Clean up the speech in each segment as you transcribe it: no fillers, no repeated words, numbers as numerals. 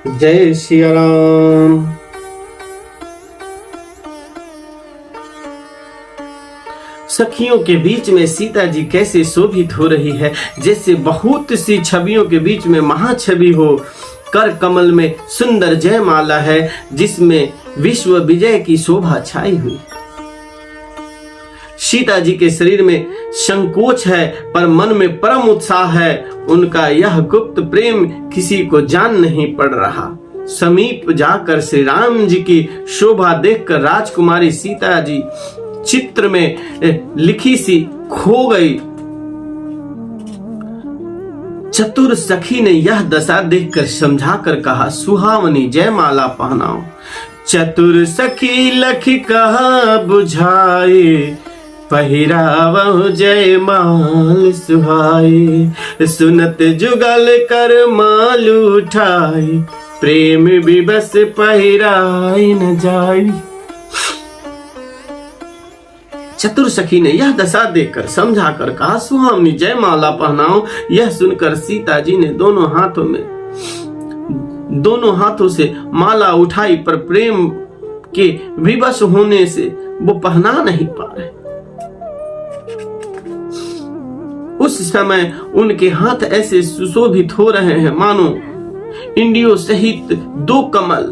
जय सिया राम। सखियों के बीच में सीता जी कैसे शोभित हो रही है, जैसे बहुत सी छवियों के बीच में महाछवि हो। कर कमल में सुंदर जयमाला है, जिसमें विश्व विजय की शोभा छाई हुई। सीता जी के शरीर में संकोच है, पर मन में परम उत्साह है। उनका यह गुप्त प्रेम किसी को जान नहीं पड़ रहा। समीप जाकर श्री राम जी की शोभा देखकर राजकुमारी सीता जी चित्र में लिखी सी खो गई। चतुर सखी ने यह दशा देखकर समझाकर कहा, सुहावनी जयमाला पहनाओ। चतुर सखी लखी कहा बुझाए, पहिरावहु जयमाल सुहाए। सुनत जुगल कर माल उठाई, प्रेम विवश पहिराई न जाई। चतुर सखी ने यह दशा देखकर समझाकर कहा, सुहावनी जयमाला पहनाओ। यह सुनकर सीता जी ने दोनों हाथों से माला उठाई, पर प्रेम के विवश होने से वो पहना नहीं पा रहे। उस समय उनके हाथ ऐसे सुशोभित हो रहे हैं मानो इंडियो सहित दो कमल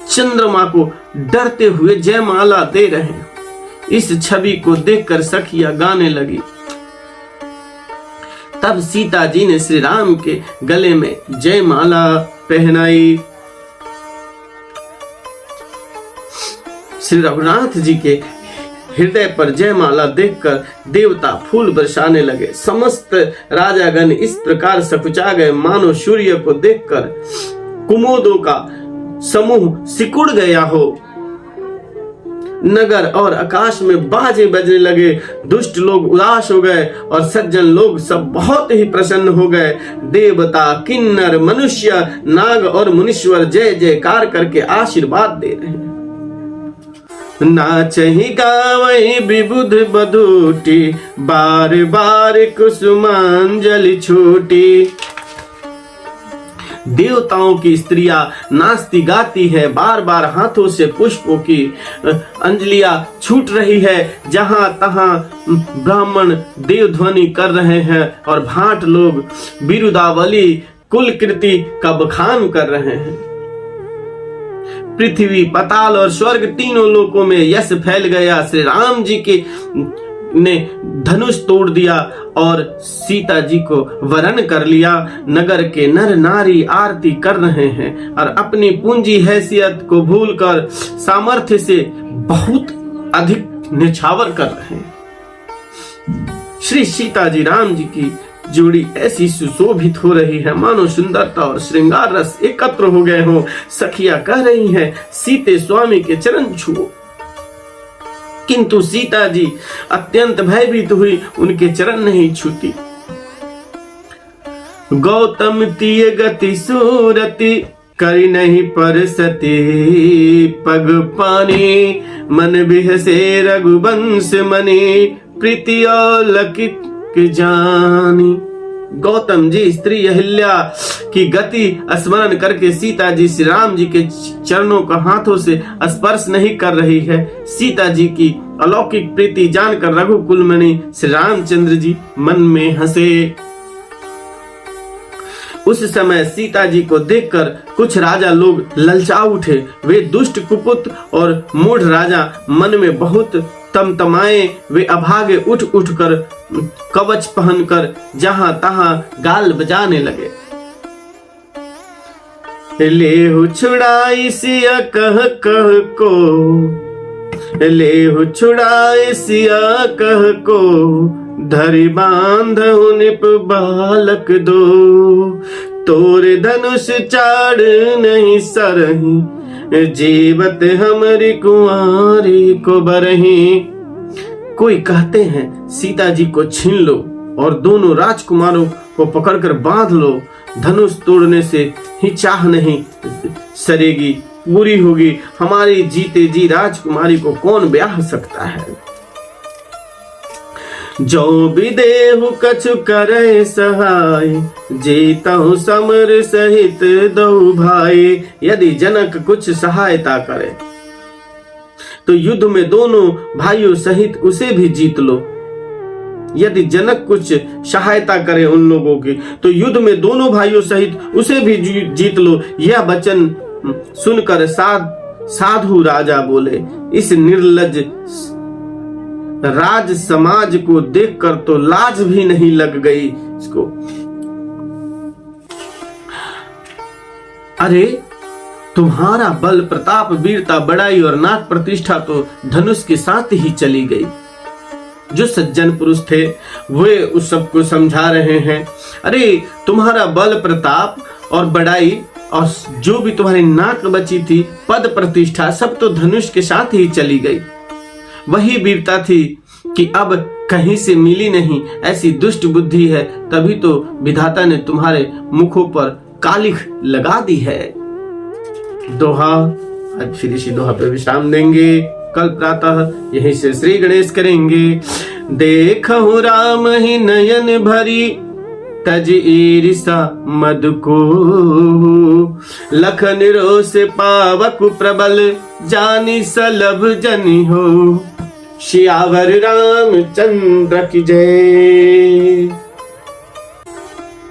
चंद्रमा को डरते हुए जयमाला दे रहे हैं। इस छवि को देखकर सखियां गाने लगी। तब सीता जी ने श्री राम के गले में जयमाला पहनाई। श्री रघुनाथ जी के हृदय पर जयमाला देखकर देवता फूल बरसाने लगे। समस्त राजागण इस प्रकार सकुचा गए मानो सूर्य को देखकर कुमुदों का समूह सिकुड़ गया हो। नगर और आकाश में बाजे बजने लगे। दुष्ट लोग उदास हो गए और सज्जन लोग सब बहुत ही प्रसन्न हो गए। देवता, किन्नर, मनुष्य, नाग और मुनीश्वर जय जयकार करके आशीर्वाद दे रहे हैं। नाचहि गावहि विबुध बधूटी, बार बार कुसुमांजलि छूटी। देवताओं की स्त्रियां नाचती गाती है, बार बार हाथों से पुष्पों की अंजलियां छूट रही है। जहां तहां ब्राह्मण देवध्वनि कर रहे हैं और भाट लोग बिरुदावली कुलकृति का बखान कर रहे हैं। पृथ्वी, पाताल और स्वर्ग तीनों लोकों में यश फैल गया। श्री राम जी के ने धनुष तोड़ दिया और सीता जी को वरण कर लिया। नगर के नर नारी आरती कर रहे हैं और अपनी पूंजी हैसियत को भूलकर सामर्थ्य से बहुत अधिक निछावर कर रहे हैं। श्री सीता जी राम जी की जोड़ी ऐसी सुशोभित हो रही है मानो सुंदरता और श्रृंगार रस एकत्र हो गए हो। सखियां कह रही हैं, सीते स्वामी के चरण छुओ। किंतु सीता जी अत्यंत भयभीत हुई, उनके चरण नहीं छूती। गौतम तीय गति सूरति, करी नहीं परसती। पग पानी मन बिहसे रघुवंश मनी, प्रीति लकित जानी। गौतम जी स्त्री अहिल्या की गति स्मरण करके सीता जी श्री राम जी के चरणों का हाथों से स्पर्श नहीं कर रही है। सीता जी की अलौकिक प्रीति जानकर रघुकुल मणि श्री रामचंद्र जी मन में हंसे। उस समय सीता जी को देखकर कुछ राजा लोग ललचा उठे। वे दुष्ट कुपुत और मूढ़ राजा मन में बहुत तमतमाए। वे अभागे उठ उठकर कवच पहनकर जहां तहां गाल बजाने लगे। लेहु छुड़ाई सिया कह कह को, लेहु छुड़ाई सिया कह को, धरि बांधहु निप बालक दो। तोर धनुष चाड़ नहीं सरही, जीवत हमरी कुंवारी को बरही। कोई कहते हैं सीता जी को छीन लो और दोनों राजकुमारों को पकड़कर बांध लो। धनुष तोड़ने से ही चाह नहीं सरेगी, पूरी होगी। हमारी जीते जी राजकुमारी को कौन ब्याह सकता है। जो भी देहु कछु करे सहाय, जेतहु समर सहित दो भाई। यदि जनक कुछ सहायता करे तो युद्ध में दोनों भाइयों सहित उसे भी जीत लो। यदि जनक कुछ सहायता करे उन लोगों की तो युद्ध में दोनों भाइयों सहित उसे भी जीत लो। यह वचन सुनकर साधु राजा बोले, इस निर्लज राज समाज को देखकर तो लाज भी नहीं लग गई इसको। अरे तुम्हारा बल प्रताप वीरता बड़ाई और नाक प्रतिष्ठा तो धनुष के साथ ही चली गई। जो सज्जन पुरुष थे वे उस सबको समझा रहे हैं, अरे तुम्हारा बल प्रताप और बड़ाई और जो भी तुम्हारी नाक बची थी पद प्रतिष्ठा सब तो धनुष के साथ ही चली गई। वही वीरता थी कि अब कहीं से मिली नहीं, ऐसी दुष्ट बुद्धि है, तभी तो विधाता ने तुम्हारे मुखों पर कालिख लगा दी है। दोहा, आज फिर इसी दोहा पे विश्राम देंगे। कल प्रातः यहीं से श्री गणेश करेंगे। देखहु राम ही नयन भरी, तज ईरिसा मद को, लखन रोष पावक प्रबल, जानी सलभ जनि हो। सियावर रामचंद्र की जय।